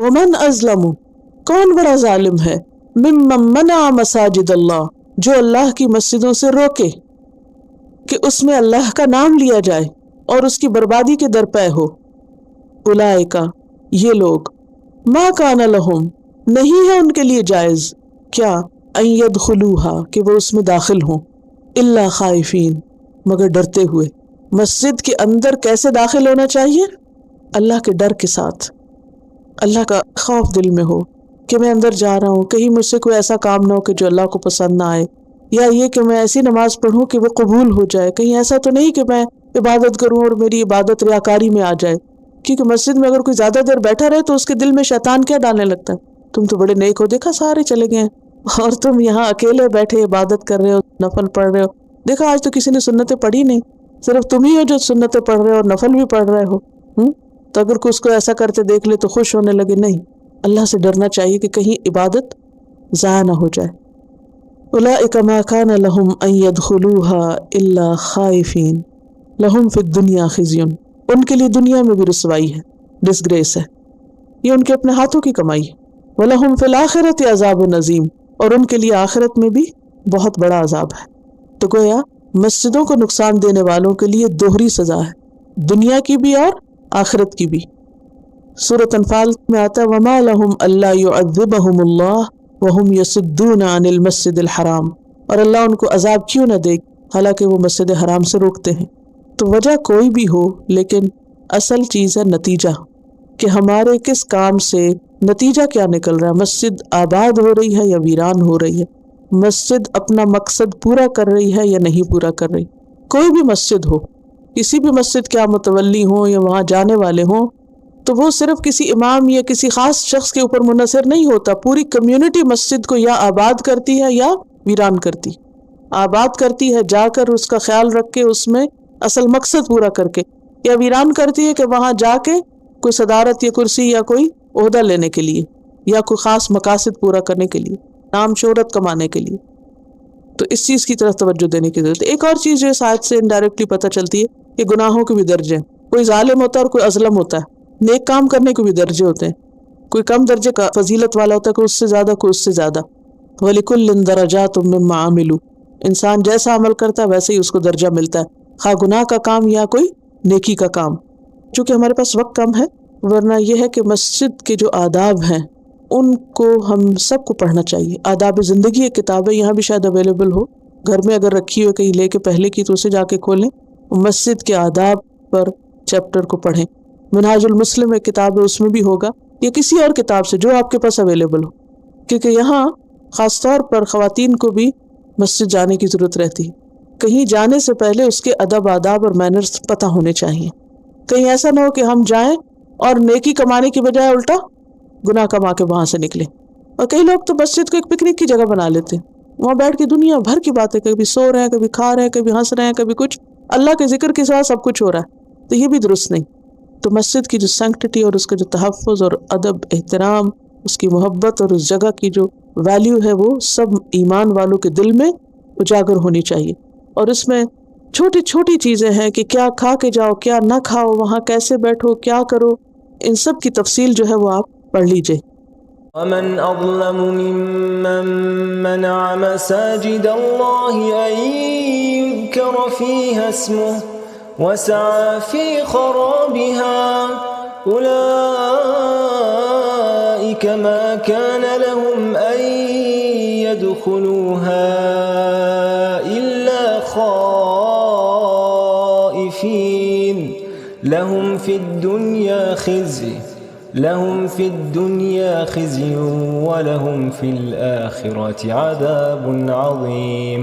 ومن ازلم، کون بڑا ظالم ہے، ممن منع مساجد اللہ، جو اللہ کی مسجدوں سے روکے کہ اس میں اللہ کا نام لیا جائے اور اس کی بربادی کے درپے ہو. اولئک، یہ لوگ، ما کان لہم، نہیں ہے ان کے لیے جائز، کیا، ان یدخلوہا، کہ وہ اس میں داخل ہوں، الا خائفین، مگر ڈرتے ہوئے. مسجد کے اندر کیسے داخل ہونا چاہیے؟ اللہ کے ڈر کے ساتھ، اللہ کا خوف دل میں ہو کہ میں اندر جا رہا ہوں، کہیں مجھ سے کوئی ایسا کام نہ ہو کہ جو اللہ کو پسند نہ آئے، یا یہ کہ میں ایسی نماز پڑھوں کہ وہ قبول ہو جائے. کہیں ایسا تو نہیں کہ میں عبادت کروں اور میری عبادت ریاکاری میں آ جائے. کیونکہ مسجد میں اگر کوئی زیادہ دیر بیٹھا رہے تو اس کے دل میں شیطان کیا ڈالنے لگتا ہے، تم تو بڑے نیک ہو، دیکھا سارے چلے گئے ہیں اور تم یہاں اکیلے بیٹھے عبادت کر رہے ہو، نفل پڑھ رہے ہو، دیکھا آج تو کسی نے سنتیں پڑھی نہیں، صرف تم ہی ہو جو سنتیں پڑھ رہے ہو اور نفل بھی پڑھ رہے ہو. تو اگر کوئی اس کو ایسا کرتے دیکھ لے تو خوش ہونے لگے. نہیں، اللہ سے ڈرنا چاہیے کہ کہیں عبادت ضائع نہ ہو جائے. اولئک ما کان لہم ان یدخلوها الا خائفین لہم فی الدنیا خزی، ان کے لیے دنیا میں بھی رسوائی ہے، ڈسگریس ہے، یہ ان کے اپنے ہاتھوں کی کمائی ہے. وَلَهُمْ فِي الْآخِرَةِ عَذَابٌ عَظِيمٌ، اور ان کے لیے آخرت میں بھی بہت بڑا عذاب ہے. تو گویا مسجدوں کو نقصان دینے والوں کے لیے دوہری سزا ہے، دنیا کی بھی اور آخرت کی بھی. سورۃ انفال میں آتا ہے وَمَا لَهُمْ أَلَّا يُعَذِّبَهُمُ اللَّهُ وَهُمْ يَصُدُّونَ عَنِ الْمَسْجِدِ الْحَرَامِ، اور اللہ ان کو عذاب کیوں نہ دے حالانکہ وہ مسجد حرام سے روکتے ہیں. تو وجہ کوئی بھی ہو، لیکن اصل چیز ہے نتیجہ، کہ ہمارے کس کام سے نتیجہ کیا نکل رہا ہے. مسجد آباد ہو رہی ہے یا ویران ہو رہی ہے، مسجد اپنا مقصد پورا کر رہی ہے یا نہیں پورا کر رہی. کوئی بھی مسجد ہو، کسی بھی مسجد کیا متولی ہوں یا وہاں جانے والے ہوں، تو وہ صرف کسی امام یا کسی خاص شخص کے اوپر منحصر نہیں ہوتا، پوری کمیونٹی مسجد کو یا آباد کرتی ہے یا ویران کرتی. آباد کرتی ہے جا کر اس کا خیال رکھ کے اس میں اصل مقصد پورا کر کے، یا ویران کرتی ہے کہ وہاں جا کے کوئی صدارت یا کرسی یا کوئی عہدہ لینے کے لیے یا کوئی خاص مقاصد پورا کرنے کے لیے، نام شہرت کمانے کے لیے. تو اس چیز کی طرف توجہ دینے کی ضرورت ہے. ایک اور چیز جو اس آیت سے انڈائریکٹلی پتہ چلتی ہے کہ گناہوں کے بھی درجے ہیں، کوئی ظالم ہوتا ہے اور کوئی اظلم ہوتا ہے. نیک کام کرنے کے بھی درجے ہوتے ہیں، کوئی کم درجے کا فضیلت والا ہوتا ہے، کوئی اس سے زیادہ، کوئی اس سے زیادہ. وَلِكُلٍّ دَرَجَاتٌ مِّمَّا عَمِلُوا، انسان جیسا عمل کرتا ہے ویسے ہی اس کو درجہ ملتا ہے، خواہ گناہ کا کام یا کوئی نیکی کا کام. چونکہ ہمارے پاس وقت کم ہے، ورنہ یہ ہے کہ مسجد کے جو آداب ہیں ان کو ہم سب کو پڑھنا چاہیے. آداب زندگی ایک کتاب ہے، یہاں بھی شاید اویلیبل ہو، گھر میں اگر رکھی ہو کہیں لے کے پہلے کی تو اسے جا کے کھولیں، مسجد کے آداب پر چیپٹر کو پڑھیں. منہاج المسلم ایک کتاب ہے، اس میں بھی ہوگا، یا کسی اور کتاب سے جو آپ کے پاس اویلیبل ہو، کیونکہ یہاں خاص طور پر خواتین کو بھی مسجد جانے کی ضرورت رہتی ہے. کہیں جانے سے پہلے اس کے ادب، آداب اور مینرز پتہ ہونے چاہیے. کہیں ایسا نہ ہو کہ ہم جائیں اور نیکی کمانے کی بجائے الٹا گناہ کما کے وہاں سے نکلیں. اور کئی لوگ تو مسجد کو ایک پکنک کی جگہ بنا لیتے ہیں، وہاں بیٹھ کے دنیا بھر کی باتیں، کبھی سو رہے ہیں، کبھی کھا رہے ہیں، کبھی ہنس رہے ہیں، کبھی کچھ، اللہ کے ذکر کے ساتھ سب کچھ ہو رہا ہے. تو یہ بھی درست نہیں. تو مسجد کی جو سینکٹٹی اور اس کا جو تحفظ اور ادب، احترام، اس کی محبت اور اس جگہ کی جو ویلیو ہے، وہ سب ایمان والوں کے دل میں اجاگر ہونی چاہیے. اور اس میں چھوٹی چھوٹی چیزیں ہیں کہ کیا کھا کے جاؤ، کیا نہ کھاؤ، وہاں کیسے بیٹھو، کیا کرو، ان سب کی تفصیل جو ہے وہ آپ پڑھ لیجئے. ومن أظلم ممن منع مساجد الله أن يذكر فيها اسمه وسعى في خرابها أولئك ما كان لهم أن يدخلوها إلا خائفين لهم في الدنيا خزي ولهم في الآخرة عذاب عظيم.